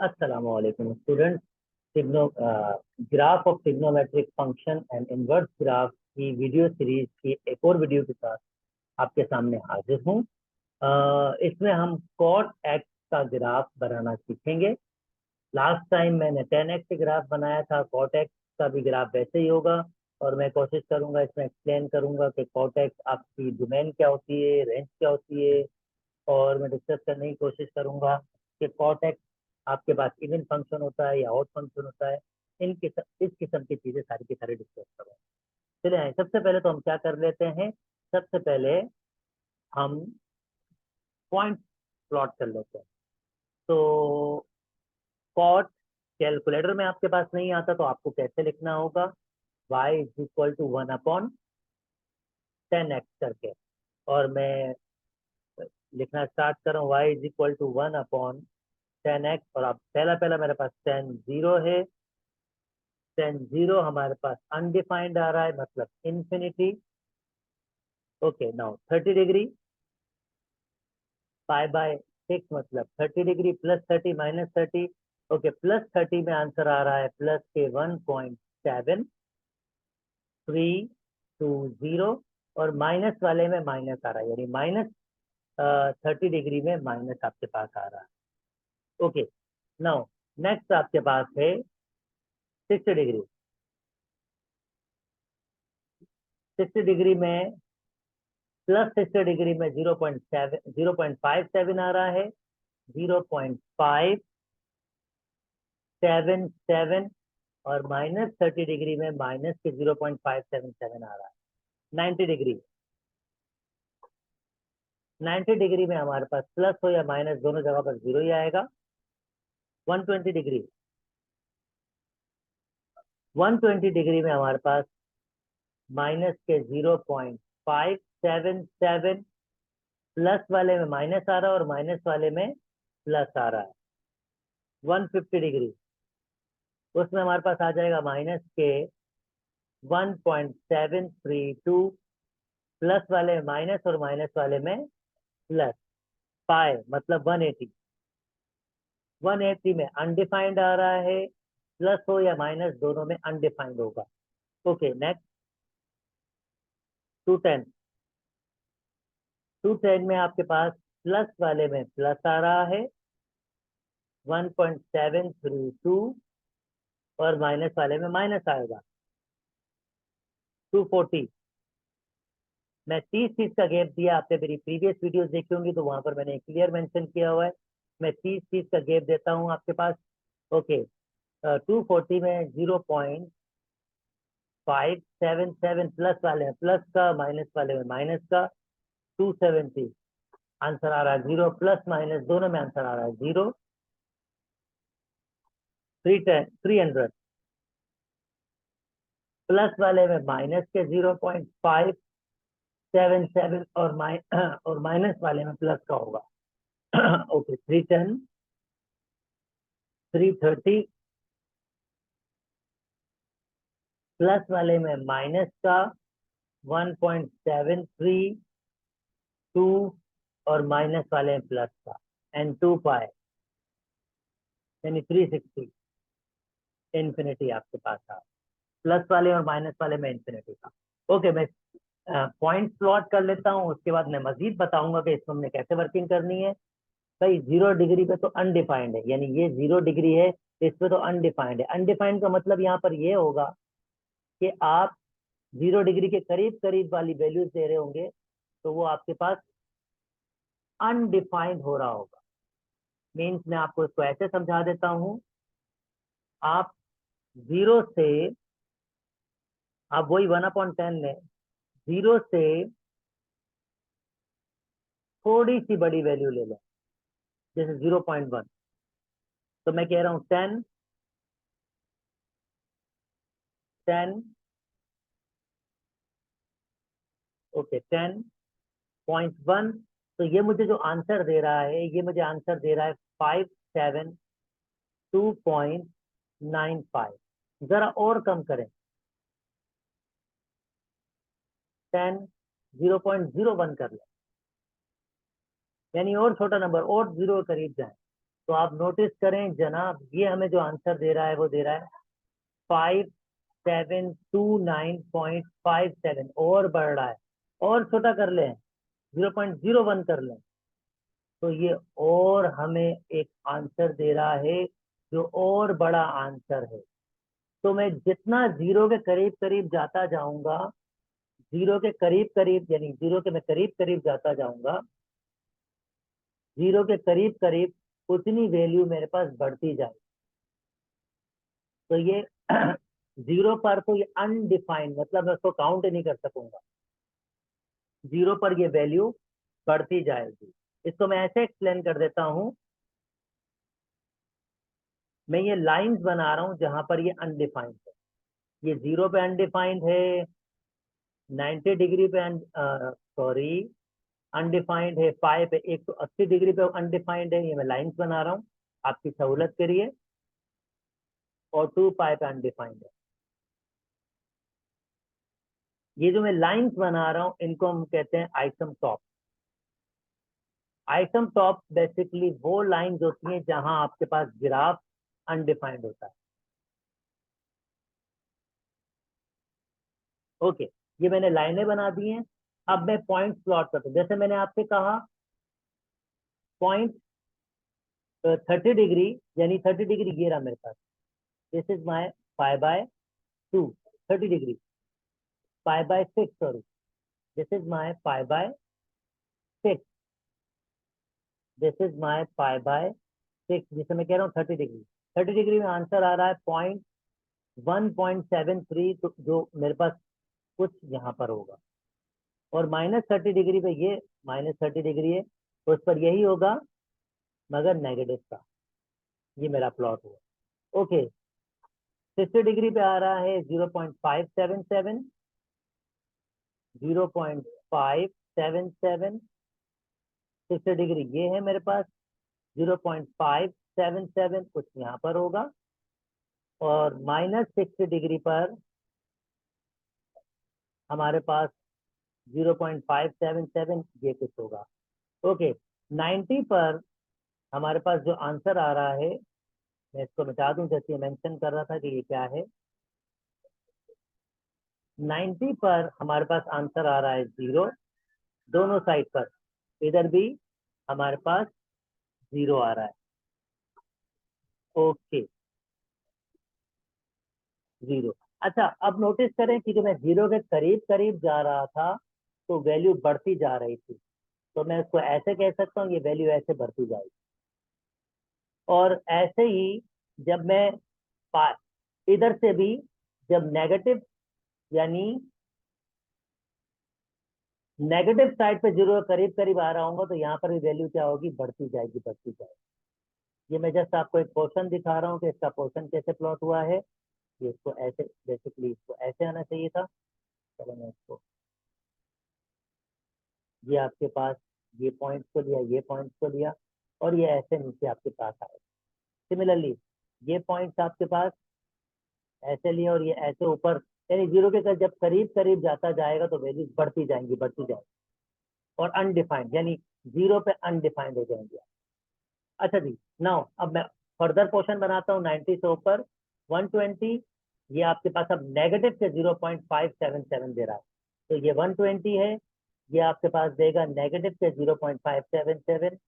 Assalamualaikum students. सिग्नो graph of trigonometric function and inverse graph की video series की एक और वीडियो के साथ आपके सामने हाजिर हूँ। इसमें हम कॉट एक्स का ग्राफ बनाना सीखेंगे। लास्ट टाइम मैंने 10x ग्राफ बनाया था, कॉट एक्स का भी ग्राफ वैसे ही होगा और मैं कोशिश करूंगा इसमें एक्सप्लेन करूंगा कि कॉट एक्स आपकी डोमेन क्या होती है, रेंज क्या होती है, और मैं डिस्कस करने की कोशिश करूंगा कि कॉट एक्स आपके पास इवन फंक्शन होता है या आउट फंक्शन होता है। इस किस्म की चीजें सारी की सारी डिस्कस करें। चलिए सबसे पहले तो हम क्या कर लेते हैं, सबसे पहले हम पॉइंट प्लॉट कर लेते हैं। तो कॉट कैलकुलेटर में आपके पास नहीं आता तो आपको कैसे लिखना होगा, y is equal to 1/10x करके, और मैं लिखना स्टार्ट कर रहा हूँ y is equal to 1/10x, और अब पहला पहला मेरे पास tan 0 है। tan 0 हमारे पास अनडिफाइंड आ रहा है, मतलब इंफिनिटी। ओके, नाउ 30 डिग्री, π/6 मतलब 30 degree, plus 30 minus 30। Okay, plus 30 में आंसर आ रहा है प्लस के 1.7320, और माइनस वाले में माइनस आ रहा है, यानी माइनस 30 डिग्री में माइनस आपके पास आ रहा है। ओके, नाउ नेक्स्ट आपके पास है 60 डिग्री। 60 डिग्री में प्लस 60 डिग्री में 0.57 आ रहा है, 0.577, और माइनस 30 डिग्री में माइनस के 0.577 आ रहा है। 90 डिग्री, 90 डिग्री में हमारे पास प्लस हो या माइनस दोनों जगह पर जीरो ही आएगा। 120 डिग्री, 120 डिग्री में हमारे पास माइनस के 0.577, प्लस वाले में माइनस आ रहा है और माइनस वाले में प्लस आ रहा है। 150 डिग्री, उसमें हमारे पास आ जाएगा माइनस के 1.732, प्लस वाले में माइनस और माइनस वाले में प्लस, पाई मतलब 180। 180 में अनडिफाइंड आ रहा है, प्लस हो या माइनस दोनों में अनडिफाइंड होगा। Okay, next 210। 210 में आपके पास प्लस वाले में प्लस आ रहा है 1.732, और माइनस वाले में माइनस आएगा। 240, मैं 30 का गैप दिया, आपने मेरी प्रीवियस वीडियोस देखी होंगी तो वहां पर मैंने क्लियर मेंशन किया हुआ है। मैं 30 का गैप देता हूं आपके पास। ओके, 240 में 0.577, प्लस वाले में प्लस का, माइनस वाले में माइनस का। 270 आंसर आ रहा है जीरो, प्लस माइनस दोनों में आंसर आ रहा है जीरो। 300 प्लस वाले में माइनस के 0.577, और और माइनस वाले में प्लस का होगा। ओके, 310, 330, प्लस वाले में माइनस का 1.732, और माइनस वाले में प्लस का, एंड 2 पाई यानी 360। इंफिनिटी आपके पास था, प्लस वाले और माइनस वाले में इंफिनिटी था। ओके, मैं पॉइंट प्लॉट कर लेता हूँ, उसके बाद मैं मजीद बताऊंगा कि इसमें हमने कैसे वर्किंग करनी है। भाई 0 डिग्री पे तो अनडिफाइंड है, यानी ये 0 डिग्री है, इस पे तो अनडिफाइंड है। अनडिफाइंड का मतलब यहाँ पर ये होगा कि आप 0 डिग्री के करीब करीब वाली वैल्यूज दे रहे होंगे तो वो आपके पास अनडिफाइंड हो रहा होगा। मीन्स मैं आपको इसको ऐसे समझा देता हूं, आप 0 से, आप वही 1/10 में 0 से थोड़ी सी बड़ी वैल्यू ले लें, जैसे 0.1। तो मैं कह रहा हूँ 10, 10, ओके 10.1। तो ये मुझे जो आंसर दे रहा है, ये मुझे आंसर दे रहा है 572.95। जरा और कम करें, 10, 0.01 कर लें, यानी और छोटा नंबर और जीरो के करीब जाए। तो आप नोटिस करें जनाब, ये हमें जो आंसर दे रहा है वो दे रहा है 5729.57 और बढ़ रहा है, और छोटा कर लें 0.01 कर लें तो ये और हमें एक आंसर दे रहा है जो और बड़ा आंसर है। तो मैं जितना जीरो के करीब करीब जाता जाऊंगा, जीरो के करीब करीब यानी जीरो के मैं करीब करीब जाता जाऊंगा, जीरो के करीब करीब उतनी वैल्यू मेरे पास बढ़ती जाए। तो ये जीरो पर तो ये अनडिफाइंड, मतलब मैं उसको काउंट नहीं कर सकूंगा। जीरो पर ये वैल्यू बढ़ती जाएगी। इसको मैं ऐसे एक्सप्लेन कर देता हूं, मैं ये लाइंस बना रहा हूं जहां पर ये अनडिफाइंड है। ये जीरो पे अनडिफाइंड है, 90 डिग्री पे सॉरी अनडिफाइंड है, पाई पे 180 डिग्री पे अनडिफाइंड है। ये मैं लाइंस बना रहा हूँ आपकी सहूलत के लिए, और 2 पाई पे अनडिफाइंड है। ये जो मैं लाइंस बना रहा हूँ इनको हम कहते हैं item top. Item top basically वो लाइंस होती हैं जहां आपके पास ग्राफ अनडिफाइंड होता है। ओके, ये मैंने लाइनें बना दी हैं। अब मैं पॉइंट प्लॉट करता हूँ। जैसे मैंने आपसे कहा पॉइंट 30 डिग्री, यानी 30 डिग्री ये रहा मेरे पास। This is my pi by 2, 30 degree, pi by 6 sorry, this is my pi by 6, this is my pi by 6, जिसे मैं कह रहा हूँ 30 डिग्री। 30 डिग्री में आंसर आ रहा है 1.73, तो जो मेरे पास कुछ यहाँ पर होगा। और -30 डिग्री पे ये -30 डिग्री है, तो उस पर यही होगा मगर नेगेटिव का। ये मेरा प्लॉट हुआ। ओके, 60 डिग्री पे आ रहा है 0.577, 0.577, 60 डिग्री ये है मेरे पास, 0.577 कुछ यहाँ पर होगा, और -60 डिग्री पर हमारे पास 0.577 ये कुछ होगा। ओके, 90 पर हमारे पास जो आंसर आ रहा है, मैं इसको मिटा दूं, जैसे मेंशन कर रहा था कि ये क्या है। 90 पर हमारे पास आंसर आ रहा है 0, दोनों साइड पर, इधर भी हमारे पास 0 आ रहा है। ओके, 0। अच्छा, अब नोटिस करें कि जब मैं 0 के करीब करीब जा रहा था तो वैल्यू बढ़ती जा रही थी। तो मैं इसको ऐसे कह सकता हूँ, ये वैल्यू ऐसे बढ़ती जाएगी। और ऐसे ही जब मैं इधर से भी जब नेगेटिव यानी नेगेटिव साइड पे 0 के करीब करीब आ रहा हूँ तो यहाँ पर भी वैल्यू क्या होगी, बढ़ती जाएगी, बढ़ती जाएगी। ये मैं जस्ट आपको एक पोर्शन दिखा रहा हूँ कि इसका पोर्शन कैसे प्लॉट हुआ है। ये इसको ऐसे, बेसिकली इसको ऐसे आना चाहिए था। चलो मैं इसको, ये आपके पास ये पॉइंट को लिया, ये पॉइंट को लिया, और ये ऐसे नीचे आपके पास आए। सिमिलरली ये पॉइंट्स आपके पास ऐसे लिया और ये ऐसे ऊपर, यानी 0 के जब करीब करीब जाता जाएगा तो वैल्यूज बढ़ती जाएंगी, बढ़ती जाएंगी, और अनडिफाइंड यानी 0 पे अनडिफाइंड हो जाएंगे। अच्छा जी, नाउ अब मैं फर्दर पोर्शन बनाता हूँ 90 से ऊपर 120। ये आपके पास अब नेगेटिव के 0.577 दे रहा है, तो ये 120 है, ये आपके पास देगा नेगेटिव के 0.577,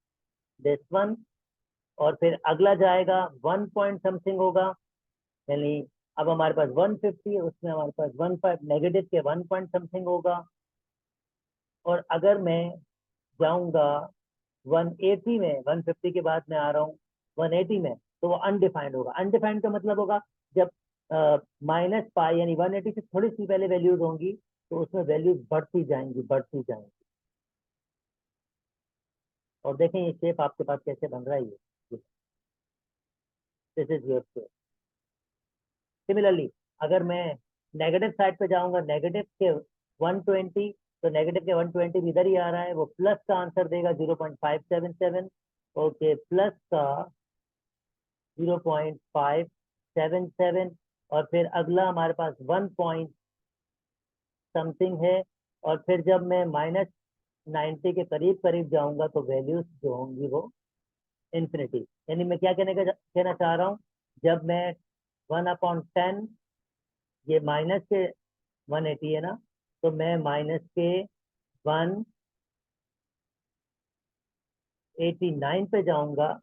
दिस वन। और फिर अगला जाएगा 1 पॉइंट समथिंग होगा, यानी अब हमारे पास 150 है, उसमें हमारे पास 1 नेगेटिव के 1 पॉइंट समथिंग होगा। और अगर मैं जाऊंगा 180 में, 150 के बाद मैं आ रहा हूँ 180 में, तो वो अनडिफाइंड होगा। अनडिफाइंड का मतलब होगा जब -पाई यानी 180 से थोड़ी सी पहले वैल्यूज होंगी तो उसमें वैल्यूज बढ़ती जाएंगी, बढ़ती जाएंगी। और देखें ये शेप आपके पास कैसे बन रहा है, ये this is your shape. Similarly अगर मैं नेगेटिव साइड पे जाऊंगा, नेगेटिव के 120, तो नेगेटिव के 120 भी इधर ही आ रहा है, वो प्लस का आंसर देगा 0.577। ओके, प्लस का 0.577, और फिर अगला हमारे पास 1 पॉइंट समथिंग है। और फिर जब मैं -90 के करीब करीब जाऊंगा तो वैल्यूज जो होंगी वो इन्फिनिटी। यानी मैं क्या कहना चाह रहा हूँ, जब मैं 1/10, ये माइनस के 180 है ना, तो मैं माइनस के 189 पे जाऊंगा,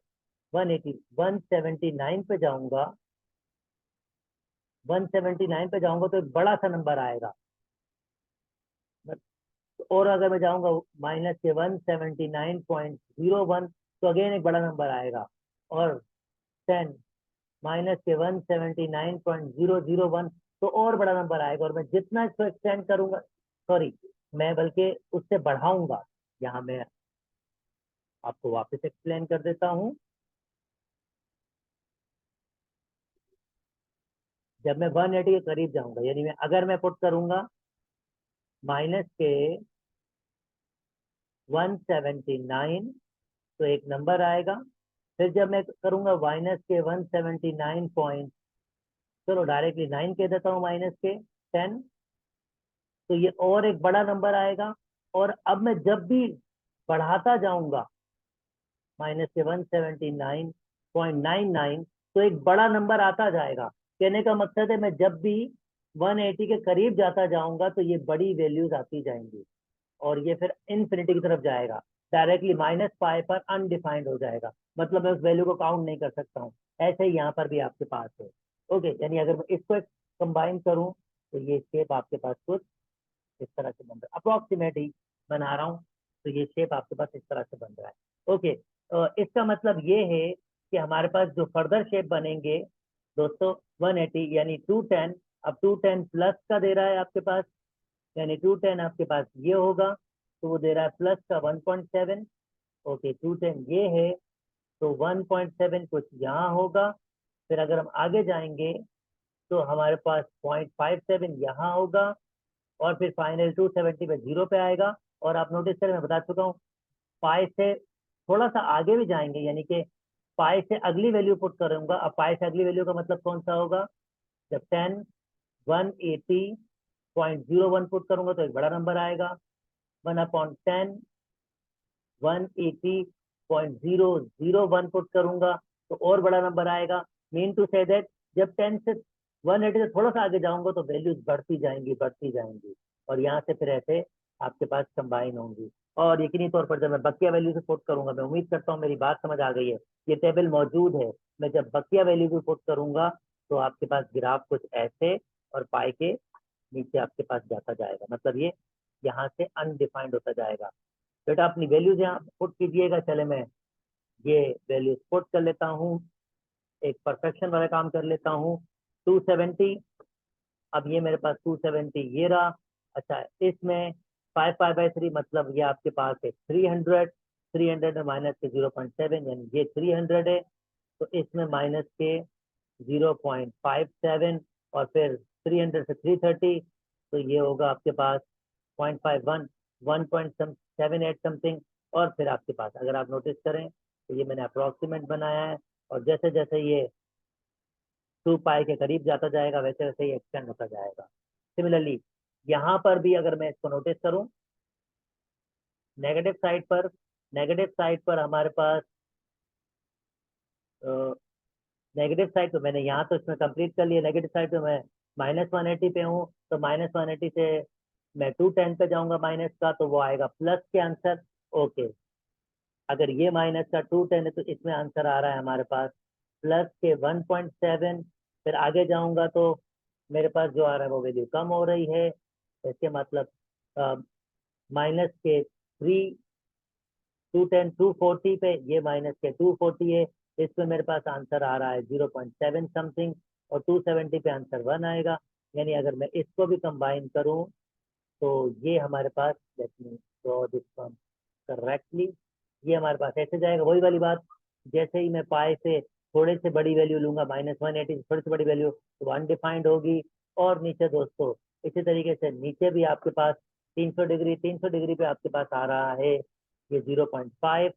179 पे जाऊंगा, 179 पे जाऊंगा तो एक बड़ा सा नंबर आएगा। और अगर मैं जाऊंगा माइनस के 179.01 तो अगेन एक बड़ा नंबर आएगा। और 10 माइनस के 179.001 तो और बड़ा नंबर आएगा। और मैं जितना इसको एक्सटेंड करूंगा, सॉरी, मैं बल्कि उससे बढ़ाऊंगा। यहाँ मैं आपको वापस एक्सप्लेन कर देता हूँ। जब मैं 180 के करीब जाऊंगा, यानी अगर मैं पुट करूंगा माइनस के 179 तो एक नंबर आएगा। फिर जब मैं करूंगा माइनस के 179 पॉइंट, चलो डायरेक्टली 9 कह देता हूँ, माइनस के 10, तो ये और एक बड़ा नंबर आएगा। और अब मैं जब भी बढ़ाता जाऊंगा माइनस के 179.99 तो एक बड़ा नंबर आता जाएगा। कहने का मकसद है मैं जब भी 180 के करीब जाता जाऊंगा तो ये बड़ी वैल्यूज आती जाएंगी और ये फिर इन्फिनिटी की तरफ जाएगा। डायरेक्टली माइनस पाई पर अनडिफाइंड हो जाएगा, मतलब मैं उस वैल्यू को काउंट नहीं कर सकता हूँ। ऐसे ही यहाँ पर भी आपके पास है। ओके, यानी अगर मैं इसको कंबाइन करूँ तो ये शेप आपके पास कुछ इस तरह से बन रहा है। अप्रोक्सीमेट ही बना रहा हूँ, तो ये शेप आपके पास इस तरह से बन रहा है। ओके, इसका मतलब ये है कि हमारे पास जो फर्दर शेप बनेंगे दोस्तों 180 यानी 210, अब 210 प्लस का दे रहा है आपके पास, यानी 210 आपके पास ये होगा, तो वो दे रहा है प्लस का 1.7। ओके, 210 ये है, तो 1.7 कुछ यहाँ होगा। फिर अगर हम आगे जाएंगे तो हमारे पास 0.57 यहाँ होगा और फिर फाइनल 270 पे 0 पे आएगा। और आप नोटिस करें, मैं बता चुका हूँ, पाई से थोड़ा सा आगे भी जाएंगे, यानी कि पाई से अगली वैल्यू पुट करूंगा। अब पाई से अगली वैल्यू का मतलब कौन सा होगा, जब 10 180.01 पुट करूंगा तो एक बड़ा नंबर आएगा। 1/10 180.001 पुट करूंगा तो और बड़ा नंबर आएगा। मीन टू से दैट जब 10 से 180 से थोड़ा सा आगे जाऊंगा तो वैल्यूज बढ़ती जाएंगी बढ़ती जाएंगी, और यहाँ से फिर ऐसे आपके पास कंबाइन होंगी। और यकीनी तौर पर जब मैं बकिया वैल्यू से पुट करूंगा, मैं उम्मीद करता हूँ मेरी बात समझ आ गई है, ये टेबल मौजूद है। मैं जब बकिया वैल्यू से पुट करूंगा तो आपके पास ग्राफ कुछ ऐसे और पाई के नीचे आपके पास जाता जाएगा, मतलब ये यहाँ से अनडिफाइंड होता जाएगा। बेटा अपनी वैल्यूज यहाँ पुट कीजिएगा। चले मैं ये वैल्यूज पुट कर लेता हूँ, एक परफेक्शन वाला काम कर लेता हूँ। 270, अब ये मेरे पास 270 ये रहा। अच्छा, इसमें 5/3 मतलब ये आपके पास है 300। 300 में माइनस के 0.7 यानी ये 300 है, तो इसमें माइनस के 0.57 और फिर 300 से 330 तो ये होगा आपके पास 0.51, 1.78 समथिंग। और फिर आपके पास अगर आप नोटिस करें तो ये मैंने अप्रोक्सीमेट बनाया है, और जैसे जैसे ये 2 पाई के करीब जाता जाएगा वैसे वैसे ही एक्सटेंड होता जाएगा। सिमिलरली यहाँ पर भी अगर मैं इसको नोटिस करूँ, नेगेटिव साइड पर हमारे पास नेगेटिव साइड तो मैंने यहाँ तो इसमें कंप्लीट कर लिया। नेगेटिव साइड तो मैं -180 पे हूँ, तो -180 से मैं 210 पे जाऊंगा माइनस का, तो वो आएगा प्लस के आंसर। ओके, अगर ये माइनस का 210 है तो इसमें आंसर आ रहा है हमारे पास प्लस के 1.7। फिर आगे जाऊंगा तो मेरे पास जो आ रहा है वो वैल्यू कम हो रही है, इसके मतलब माइनस के 210 240 पे, ये माइनस के 240 है, इसमें मेरे पास आंसर आ रहा है 0.7 समथिंग, और 270 पे आंसर 1 आएगा। यानी अगर मैं इसको भी कंबाइन करूं तो ये हमारे पास, let me draw this one correctly, ये हमारे पास ऐसे जाएगा। वही वाली बात, जैसे ही मैं पाई से थोड़े से बड़ी वैल्यू लूंगा, -180 से थोड़ी सी बड़ी वैल्यू, तो अनडिफाइंड होगी। और नीचे दोस्तों इसी तरीके से नीचे भी आपके पास 300 डिग्री पे आपके पास आ रहा है ये 0.5,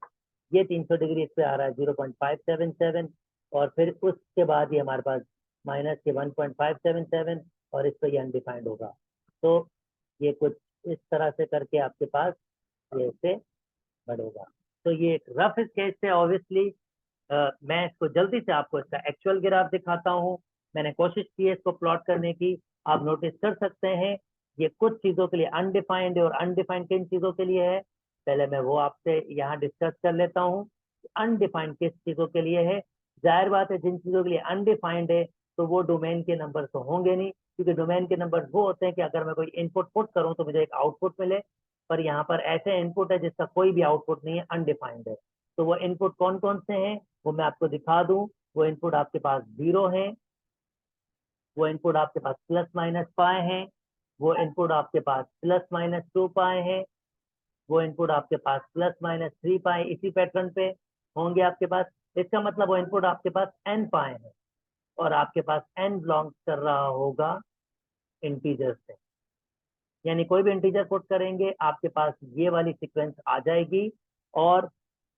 ये 300 डिग्री इस पे आ रहा है 0.577, और फिर उसके बाद ये हमारे पास माइनस के 1.577 और इस पर ये अनडिफाइंड होगा। तो ये कुछ इस तरह से करके आपके पास ये ऐसे बढ़ेगा। तो ये एक रफ स्केच है ऑब्वियसली, मैं इसको जल्दी से आपको इसका एक्चुअल ग्राफ दिखाता हूँ। मैंने कोशिश की है इसको प्लॉट करने की। आप नोटिस कर सकते हैं ये कुछ चीजों के लिए अनडिफाइंड है और अनडिफाइंड किन चीजों के लिए है, पहले मैं वो आपसे यहाँ डिस्कस कर लेता हूँ। अनडिफाइंड किस चीजों के लिए है? जाहिर बात है जिन चीजों के लिए अनडिफाइंड है तो वो डोमेन के नंबर तो होंगे नहीं, क्योंकि डोमेन के नंबर वो होते हैं कि अगर मैं कोई इनपुट पुट करूँ तो मुझे एक आउटपुट मिले, पर यहाँ पर ऐसे इनपुट है जिसका कोई भी आउटपुट नहीं है, अनडिफाइंड है। तो वो इनपुट कौन कौन से हैं वो मैं आपको दिखा दूं। वो इनपुट आपके पास 0 है, वो इनपुट आपके पास प्लस माइनस पाए हैं, वो इनपुट आपके पास प्लस माइनस 2 पाए हैं, वो इनपुट आपके पास प्लस माइनस 3 पाए इसी पैटर्न पे होंगे आपके पास। इसका मतलब वो इनपुट आपके पास n पाए हैं और आपके पास n बिलोंग्स कर रहा होगा इंटीजर से, यानी कोई भी इंटीजर पुट करेंगे आपके पास ये वाली सीक्वेंस आ जाएगी। और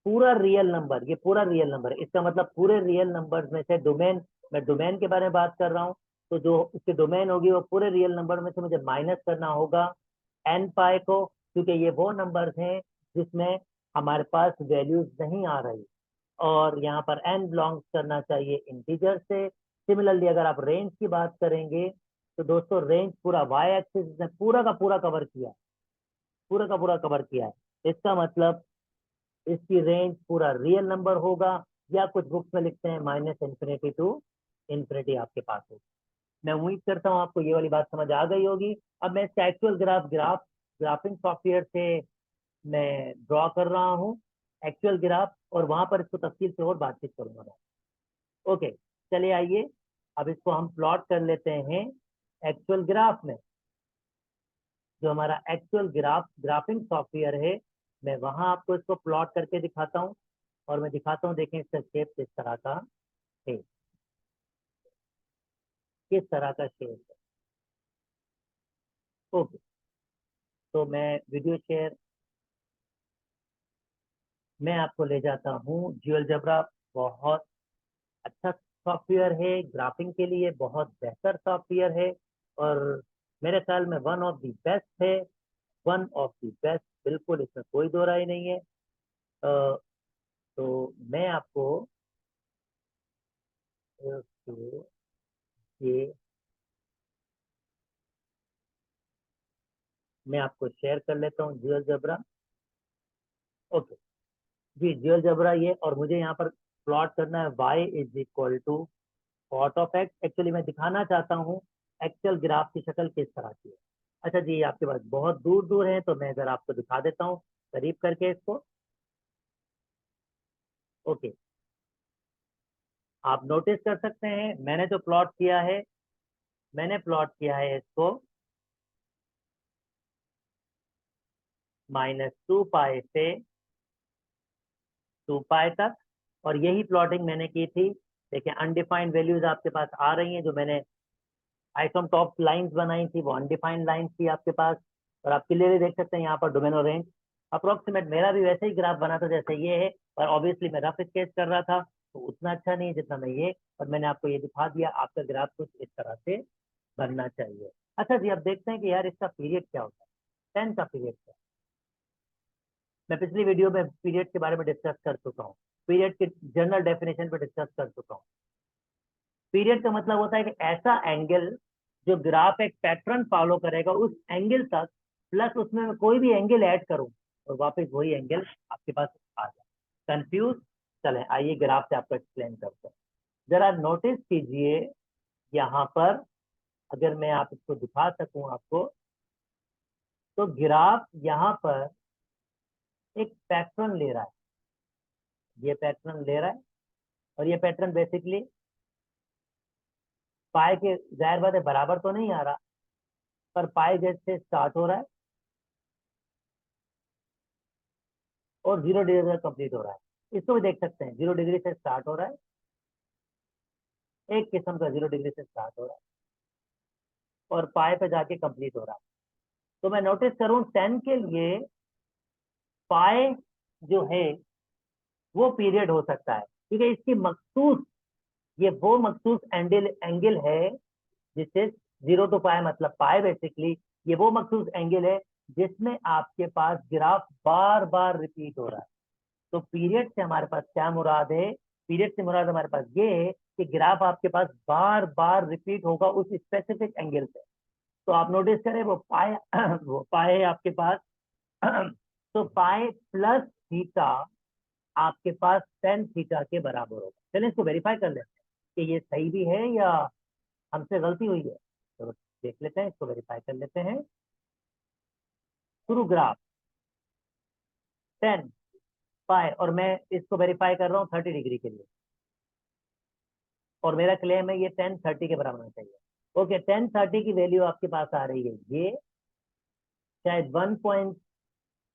पूरा रियल नंबर, ये पूरा रियल नंबर है, इसका मतलब पूरे रियल नंबर में से डोमेन, मैं डोमेन के बारे में बात कर रहा हूँ, तो जो उसकी डोमेन होगी वो पूरे रियल नंबर में से मुझे माइनस करना होगा एन पाई को, क्योंकि ये वो नंबर्स हैं जिसमें हमारे पास वैल्यूज नहीं आ रही और यहाँ पर एन बिलोंग्स करना चाहिए इंटीजर से। सिमिलरली अगर आप रेंज की बात करेंगे तो दोस्तों रेंज पूरा वाई एक्सिस ने पूरा का पूरा कवर किया, पूरा का पूरा कवर किया है। इसका मतलब इसकी रेंज पूरा रियल नंबर होगा, या कुछ बुक्स में लिखते हैं माइनस इंफिनिटी टू इंफिनिटी आपके पास होगी। मैं उम्मीद करता हूँ आपको ये वाली बात समझ आ गई होगी। अब मैं इसका एक्चुअल ग्राफिंग सॉफ्टवेयर से मैं ड्रॉ कर रहा हूँ एक्चुअल ग्राफ, और वहां पर इसको तफसील से और बातचीत करूंगा मैं। ओके, चलिए आइए अब इसको हम प्लॉट कर लेते हैं एक्चुअल ग्राफ में। जो हमारा एक्चुअल ग्राफिंग सॉफ्टवेयर है, मैं वहां आपको इसको प्लॉट करके दिखाता हूँ और मैं दिखाता हूँ, देखें इसका शेप किस तरह का है, किस तरह का शेप है। ओके, तो मैं वीडियो शेयर, मैं आपको ले जाता हूँ जियोजेब्रा। बहुत अच्छा सॉफ्टवेयर है, ग्राफिंग के लिए बहुत बेहतर सॉफ्टवेयर है और मेरे ख्याल में वन ऑफ द बेस्ट है, वन ऑफ द बेस्ट, बिल्कुल इसमें कोई दो राय नहीं है। तो मैं आपको ये मैं आपको शेयर कर लेता हूँ जियोजेब्रा। ओके जी, जियोजेब्रा ये, और मुझे यहाँ पर प्लॉट करना है y is equal to cot of x. Actually मैं दिखाना चाहता हूँ एक्चुअल ग्राफ की शक्ल किस तरह की है। अच्छा जी, आपके पास बहुत दूर दूर है तो मैं जरा आपको दिखा देता हूँ करीब करके इसको। ओके, आप नोटिस कर सकते हैं मैंने जो प्लॉट किया है, मैंने प्लॉट किया है इसको -2 पाई से 2 पाई तक, और यही प्लॉटिंग मैंने की थी। देखिए अनडिफाइंड वैल्यूज आपके पास आ रही हैं, जो मैंने आइसोम टॉप लाइंस बनाई थी वो अनडिफाइंड लाइंस थी आपके पास, और आप क्लियरली देख सकते हैं यहाँ पर डोमेन और रेंज अप्रोक्सीमेट मेरा भी वैसे ही ग्राफ बना था जैसे ये है, पर ऑब्वियसली मैं रफ स्केच कर रहा था तो उतना अच्छा नहीं जितना मैं ये, और मैंने आपको ये दिखा दिया आपका ग्राफ कुछ इस तरह से बनना चाहिए। अच्छा जी, अब देखते हैं कि यार इसका पीरियड क्या होता है, 10 का पीरियड क्या है। मैं पिछली वीडियो में पीरियड के बारे में डिस्कस कर चुका हूँ, पीरियड के जनरल डेफिनेशन पे डिस्कस कर चुका हूँ। पीरियड का मतलब होता है कि ऐसा एंगल जो ग्राफ एक पैटर्न फॉलो करेगा उस एंगल तक, प्लस उसमें मैं कोई भी एंगल ऐड करूं और वापस वही एंगल आपके पास आ जाए। कंफ्यूज? चले आइए ग्राफ से आपको एक्सप्लेन करते हैं। जरा नोटिस कीजिए यहाँ पर, अगर मैं आप इसको दिखा सकूं आपको, तो ग्राफ यहाँ पर एक पैटर्न ले रहा है, ये पैटर्न ले रहा है, और ये पैटर्न बेसिकली पाए के, जाहिर बात है बराबर तो नहीं आ रहा, पर पाए जैसे स्टार्ट हो रहा है और 0 डिग्री से कंप्लीट हो रहा है। इसको भी देख सकते हैं, 0 डिग्री से स्टार्ट हो रहा है, एक किस्म का 0 डिग्री से स्टार्ट हो रहा है और पाए पे जाके कंप्लीट हो रहा है। तो मैं नोटिस करूं 10 के लिए पाए जो है वो पीरियड हो सकता है, क्योंकि इसकी मखसूस, ये वो मखसूस एंगल एंगल है जिससे 0 to पाए मतलब पाए बेसिकली, ये वो मखसूस एंगल है जिसमें आपके पास ग्राफ बार बार रिपीट हो रहा है। तो पीरियड से हमारे पास क्या मुराद है? पीरियड से मुराद हमारे पास ये है कि ग्राफ आपके पास बार बार रिपीट होगा उस स्पेसिफिक एंगल पे। तो आप नोटिस करें वो पाए वो पाए है आपके पास तो पाए प्लस थीटा आपके पास टेन थीटा के बराबर होगा। चलिए इसको वेरीफाई कर लेते हैं कि ये सही भी है या हमसे गलती हुई है। तो देख लेते हैं, इसको वेरीफाई कर लेते हैं। शुरू ग्राफ टेन पाए और मैं इसको वेरीफाई कर रहा हूँ 30 डिग्री के लिए, और मेरा क्लेम है ये 1030 के बराबर होना चाहिए। ओके, 1030 की वैल्यू आपके पास आ रही है ये शायद 1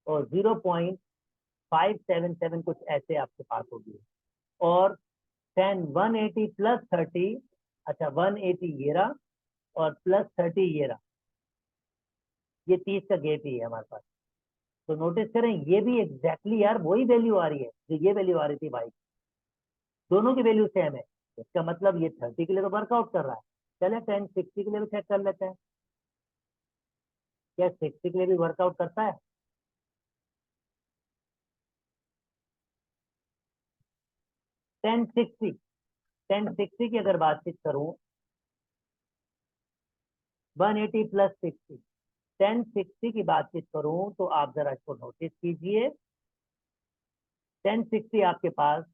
और 0.577 कुछ ऐसे आपके पास होगी। और 180 प्लस 30, अच्छा 180 ये रहा और प्लस 30 ये रहा, ये 30 का गैप ही है हमारे पास। तो नोटिस करें ये भी एग्जैक्टली यार वही वैल्यू आ रही है जो ये वैल्यू आ रही थी भाई, दोनों की वैल्यू सेम है। इसका मतलब ये 30 के लिए तो वर्कआउट कर रहा है। चले 1060 के लिए भी चेक कर लेते हैं, क्या 60 के लिए भी वर्कआउट करता है। 1060 1060 की अगर बातचीत करूं, 180 प्लस 60, 1060 की बातचीत करूं तो आप जरा इसको नोटिस कीजिए। 1060 आपके पास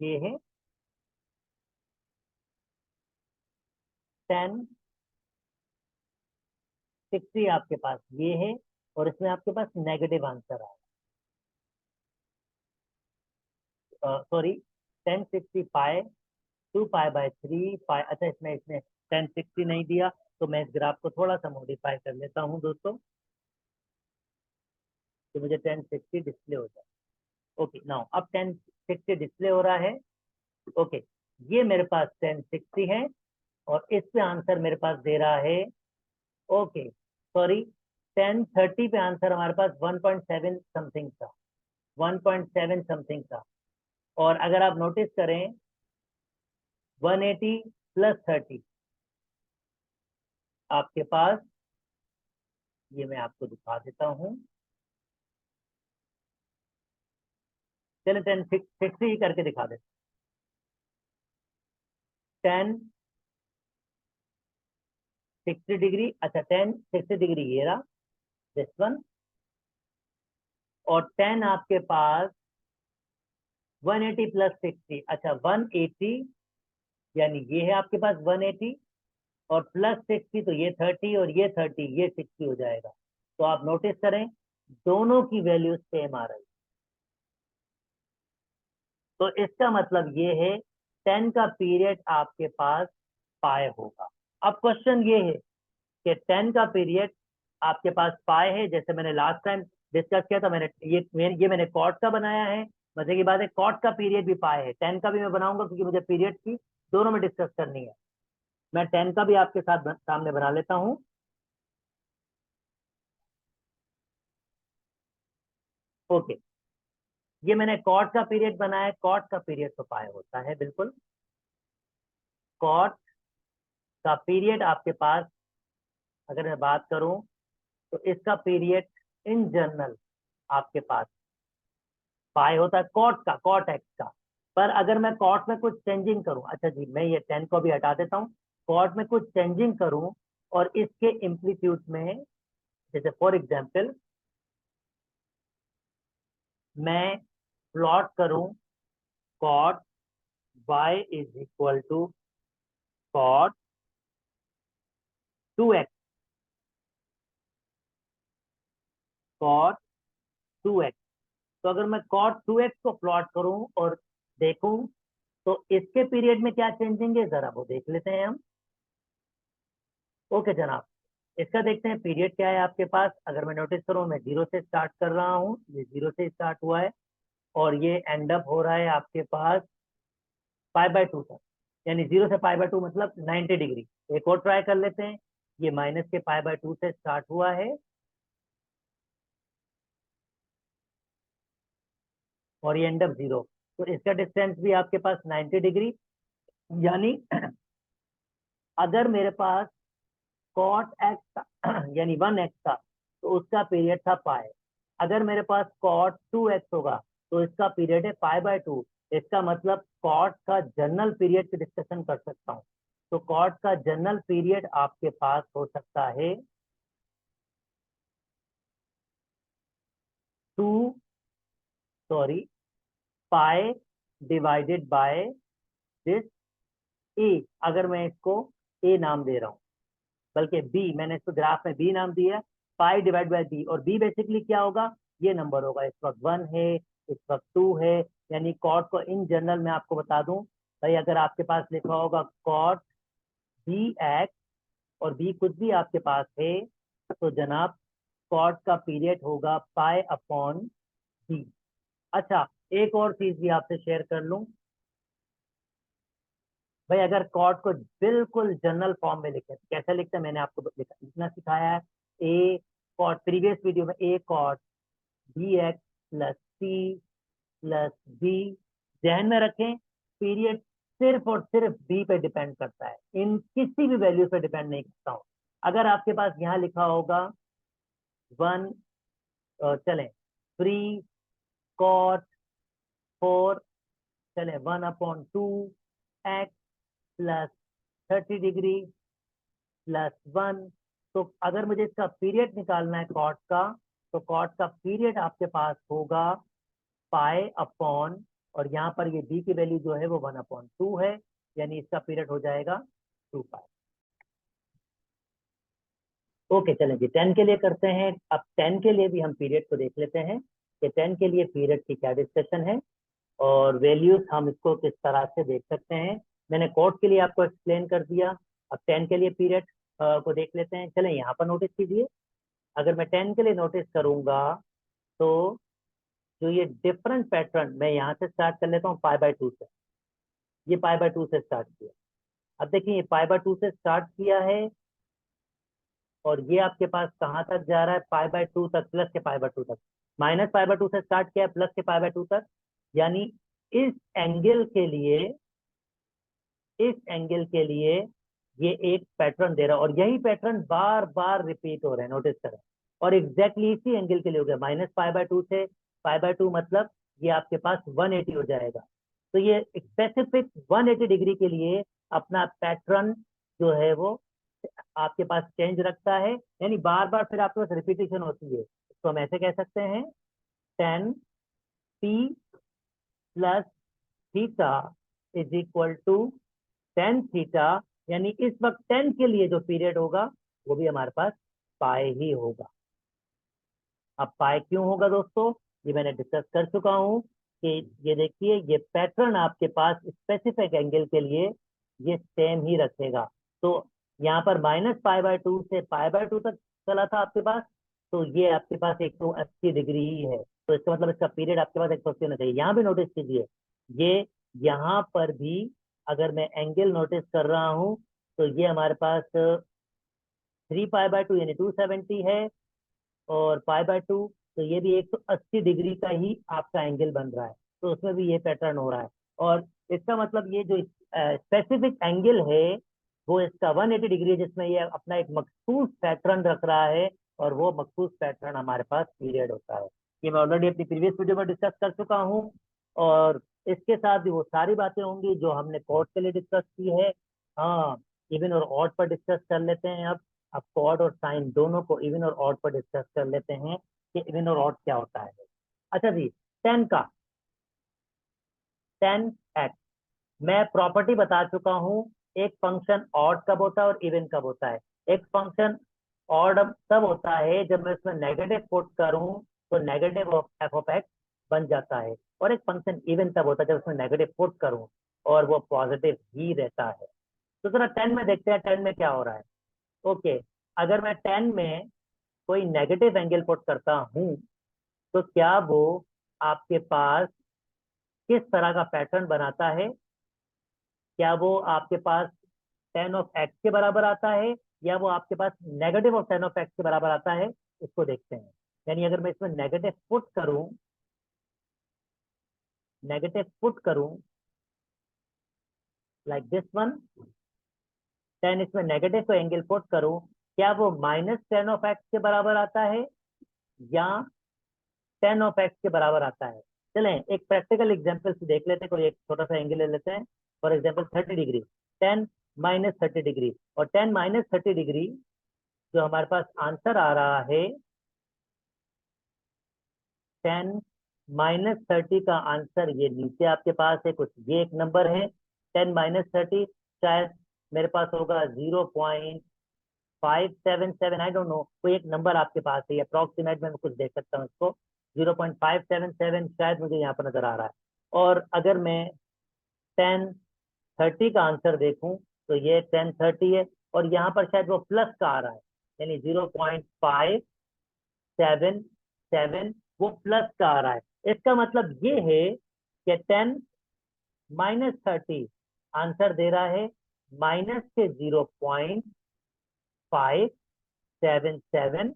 ये है, 1060 आपके पास ये है, और इसमें आपके पास नेगेटिव आंसर आया। सॉरी, 1060 पाए 2 पाए बाय 3 पाए, अच्छा इसमें इसमें 1060 नहीं दिया, तो मैं इस ग्राफ को थोड़ा सा मॉडिफाई कर लेता हूं दोस्तों, तो मुझे 1060 डिस्प्ले हो जाए। ओके, नाउ अब 1060 डिस्प्ले हो रहा है। ओके, ये मेरे पास 1060 है और इस पे आंसर मेरे पास दे रहा है, ओके सॉरी, 1030 पे आंसर हमारे पास 1.7 समथिंग था, 1.7 समथिंग था। और अगर आप नोटिस करें 180 प्लस 30 आपके पास, ये मैं आपको दिखा देता हूँ, चलिए 1060 ही करके दिखा देते। 1060 डिग्री, अच्छा 1060 डिग्री ये रहा, दिस वन, और 10 आपके पास 180 प्लस 60, अच्छा 180, यानी ये है आपके पास 180 और प्लस 60, तो ये 30 और ये 30, ये 60 हो जाएगा। तो आप नोटिस करें दोनों की वैल्यू सेम आ रही है, तो इसका मतलब ये है 10 का पीरियड आपके पास पाए होगा। अब क्वेश्चन ये है कि 10 का पीरियड आपके पास पाए है, जैसे मैंने लास्ट टाइम डिस्कस किया था, मैंने ये मैंने कॉट का बनाया है। मजे की बात है कॉट का पीरियड भी पाए है, 10 का भी मैं बनाऊंगा क्योंकि मुझे पीरियड की दोनों में डिस्कस करनी है। मैं 10 का भी आपके साथ सामने बना लेता हूं। ओके, ये मैंने कॉट का पीरियड बनाया, कॉट का पीरियड तो पाए होता है बिल्कुल। कॉट का पीरियड आपके पास अगर मैं बात करूं तो इसका पीरियड इन जनरल आपके पास पाई होता है कॉट का, कॉट एक्स का। पर अगर मैं कॉट में कुछ चेंजिंग करूं, अच्छा जी मैं ये 10 को भी हटा देता हूं, कॉट में कुछ चेंजिंग करूं और इसके इम्प्लीट्यूड में, जैसे फॉर एग्जांपल मैं प्लॉट करूं cot y is equal to cot 2x, cot 2x, तो अगर मैं कॉट 2x को प्लॉट करूं और देखूं तो इसके पीरियड में क्या चेंजिंग है जरा वो देख लेते हैं हम। ओके जनाब, इसका देखते हैं पीरियड क्या है आपके पास। अगर मैं नोटिस करूं मैं 0 से स्टार्ट कर रहा हूं, ये 0 से स्टार्ट हुआ है और ये एंड अप हो रहा है आपके पास π/2 तक, यानी 0 से π/2 मतलब 90 डिग्री। एक और ट्राई कर लेते हैं, ये माइनस के π/2 से स्टार्ट हुआ है और ये एंड अप 0, तो इसका डिस्टेंस भी आपके पास 90 डिग्री। यानी अगर मेरे पास कॉट एक्स था यानी 1x था तो उसका पीरियड था पाए। अगर मेरे पास कॉट 2x होगा तो इसका पीरियड है π/2, इसका मतलब कॉट का जनरल पीरियड की डिस्कशन कर सकता हूँ। तो कॉट का जनरल पीरियड आपके पास हो सकता है 2 sorry pi divided by this A. अगर मैं इसको ए नाम दे रहा हूँ, बल्कि बी, मैंने इसको ग्राफ में बी नाम दिया, पाई डिवाइड बाय बी। और बी बेसिकली क्या होगा, ये नंबर होगा। इस वक्त 1 है, इस वक्त 2 है। यानी कॉट को इन जनरल मैं आपको बता दूं भाई, अगर आपके पास लिखा होगा कॉट बी एक्स और बी कुछ भी आपके पास है, तो जनाब कॉट का पीरियड होगा पाई अपॉन बी। अच्छा, एक और चीज भी आपसे शेयर कर लूं भाई, अगर कॉट को बिल्कुल जनरल फॉर्म में लिखे, कैसे लिखते हैं मैंने आपको लिखना सिखाया है। ए कॉट, प्रीवियस वीडियो में A cot B X plus C plus B. ध्यान में रखें, पीरियड सिर्फ और सिर्फ बी पे डिपेंड करता है, इन किसी भी वैल्यू पे डिपेंड नहीं करता हूं। अगर आपके पास यहाँ लिखा होगा 1, चले 3 कॉट 4, चले 1/2 एक्स प्लस 30 डिग्री प्लस 1। तो अगर मुझे इसका पीरियड निकालना है कॉट का, तो कॉट का पीरियड आपके पास होगा पाई अपॉन, और यहाँ पर ये बी की वैल्यू जो है वो 1/2 है, यानी इसका पीरियड हो जाएगा 2 पाई। ओके, चलें जी 10 के लिए करते हैं। अब 10 के लिए भी हम पीरियड को देख लेते हैं कि 10 के लिए पीरियड की क्या डिस्कशन है और वैल्यूज हम इसको किस तरह से देख सकते हैं। मैंने कोड के लिए आपको एक्सप्लेन कर दिया। अब 10 के लिए पीरियड को देख लेते हैं। चलें यहाँ पर नोटिस कीजिए, अगर मैं 10 के लिए नोटिस करूंगा तो जो ये डिफरेंट पैटर्न, मैं यहाँ से स्टार्ट कर लेता हूँ पाई/2 से। ये पाई/2 से स्टार्ट किया। अब देखिए ये पाई/2 से स्टार्ट किया है और ये आपके पास कहाँ तक जा रहा है, पाई/2 तक, प्लस के पाई/2 तक। माइनस पाई/2 से स्टार्ट किया है, प्लस के पाई/2 तक। यानी इस एंगल के लिए, इस एंगल के लिए ये एक पैटर्न दे रहा है और यही पैटर्न बार बार रिपीट हो रहे हैं, नोटिस करें। और एग्जैक्टली इसी एंगल के लिए हो गया, माइनस पाई/2 से पाई/2, मतलब ये आपके पास 180 हो जाएगा। तो ये स्पेसिफिक 180 डिग्री के लिए अपना पैटर्न जो है वो आपके पास चेंज रखता है, यानी बार बार फिर आपके पास रिपीटेशन होती है। तो हम ऐसे कह सकते हैं 10p plus theta is equal to 10 theta. यानी इस वक्त 10 के लिए जो पीरियड होगा वो भी हमारे पास पाई ही होगा। अब पाई क्यों होगा दोस्तों, ये मैंने डिस्कस कर चुका हूं कि ये देखिए ये पैटर्न आपके पास स्पेसिफिक एंगल के लिए ये सेम ही रखेगा। तो यहाँ पर -पाई/2 से पाई/2 तक चला था आपके पास, तो ये आपके पास 180 डिग्री ही है। तो इसका मतलब इसका पीरियड आपके पास 180 होना चाहिए। यहाँ भी नोटिस कीजिए, ये यहाँ पर भी अगर मैं एंगल नोटिस कर रहा हूँ तो ये हमारे पास 3 पाई/2 यानी 270 है, और पाई/2 तो ये भी 180 डिग्री का ही आपका एंगल बन रहा है। तो उसमें भी ये पैटर्न हो रहा है। और इसका मतलब ये जो स्पेसिफिक एंगल है वो इसका 180 डिग्री है, जिसमें ये अपना एक मखसूस पैटर्न रख रहा है, और वो मखसूस पैटर्न हमारे पास पीरियड होता है। ये मैं ऑलरेडी अपनी प्रीवियस वीडियो में डिस्कस कर चुका हूँ, और इसके साथ भी वो सारी बातें होंगी जो हमने कॉर्ड के लिए डिस्कस की है। हाँ, इवन और ऑड पर डिस्कस कर लेते हैं। अब कॉर्ड और साइन दोनों को इवन और ऑड पर डिस्कस कर लेते हैं कि इवन और ऑड क्या होता है। अच्छा जी, 10 का 10x मैं प्रॉपर्टी बता चुका हूँ। एक फंक्शन ऑड कब होता है और इवन कब होता है। एक फंक्शन ऑड तब होता है जब मैं इसमें नेगेटिव पुट करूं तो negative of F of x बन जाता है, और एक फंक्शन इवन तब होता है जब इसमें नेगेटिव पुट करूं और वो पॉजिटिव ही रहता है। तो जरा 10 में देखते हैं 10 में क्या हो रहा है। ओके, अगर मैं 10 में कोई नेगेटिव एंगल पुट करता हूं तो क्या वो आपके पास किस तरह का पैटर्न बनाता है। क्या वो आपके पास tan ऑफ एक्स के बराबर आता है, या वो आपके पास negative of tan of X के बराबर आता है, इसको देखते हैं। यानी अगर मैं इसमें नेगेटिव पुट करूं लाइक दिस वन, tan इसमें नेगेटिव को एंगल पुट करूं, क्या वो -tan ऑफ एक्स के बराबर आता है या tan ऑफ एक्स के बराबर आता है। चलें एक प्रैक्टिकल एग्जाम्पल से देख लेते हैं, कोई एक छोटा सा एंगल ले लेते हैं। फॉर एग्जाम्पल 30 डिग्री, 10 - 30 डिग्री, और 10 - 30 डिग्री जो हमारे पास आंसर आ रहा है, 10 - 30 का आंसर ये नीचे आपके पास है कुछ, ये एक नंबर है 10 - 30, शायद मेरे पास होगा 0.577, आई डोंट नो, कोई एक नंबर आपके पास है, अप्रोक्सीमेट में कुछ देख सकता हूँ इसको, 0.577 शायद मुझे यहाँ पर नजर आ रहा है। और अगर मैं 10 - 30 का आंसर देखूं तो ये 10 - 30 है, और यहाँ पर शायद वो प्लस का आ रहा है, यानी 0.577 वो प्लस का आ रहा है। इसका मतलब ये है कि 10 - 30 आंसर दे रहा है माइनस के 0.577,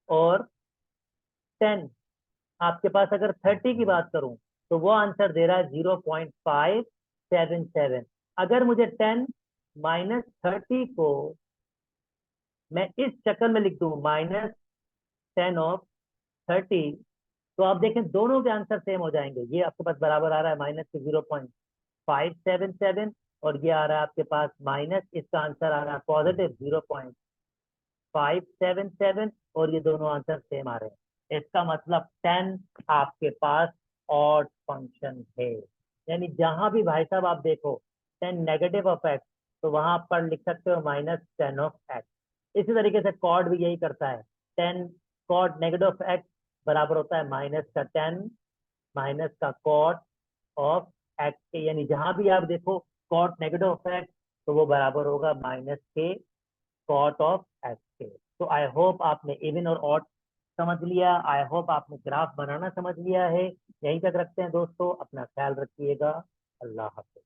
और 10 आपके पास अगर 30 की बात करूं तो वो आंसर दे रहा है 0.577। अगर मुझे 10 - 30 को मैं इस शक्ल में लिख दूं, -10 of 30, तो आप देखें दोनों के आंसर सेम हो जाएंगे। ये आपके पास बराबर आ रहा है माइनस के 0.577, और ये आ रहा है आपके पास माइनस, इसका आंसर आ रहा है पॉजिटिव 0.577, और ये दोनों आंसर सेम आ रहे हैं। इसका मतलब 10 आपके पास ऑड फंक्शन है, यानी जहां भी भाई साहब आप देखो 10 नेगेटिव ऑफ एक्स, तो वहां पर लिख सकते हो -10 ऑफ एक्स। इसी तरीके से कॉड भी यही करता है, 10 कॉड नेगेटिव ऑफ एक्स बराबर होता है -10 माइनस का कॉट ऑफ एक्स के, यानी जहां भी आप देखो कॉट नेगेटिव ऑफ एक्स, तो वो बराबर होगा माइनस के कॉट ऑफ एक्स के। तो आई होप आपने इवन और ऑड समझ लिया, आई होप आपने ग्राफ बनाना समझ लिया है। यहीं तक रखते हैं दोस्तों, अपना ख्याल रखिएगा, अल्लाह हाफिज।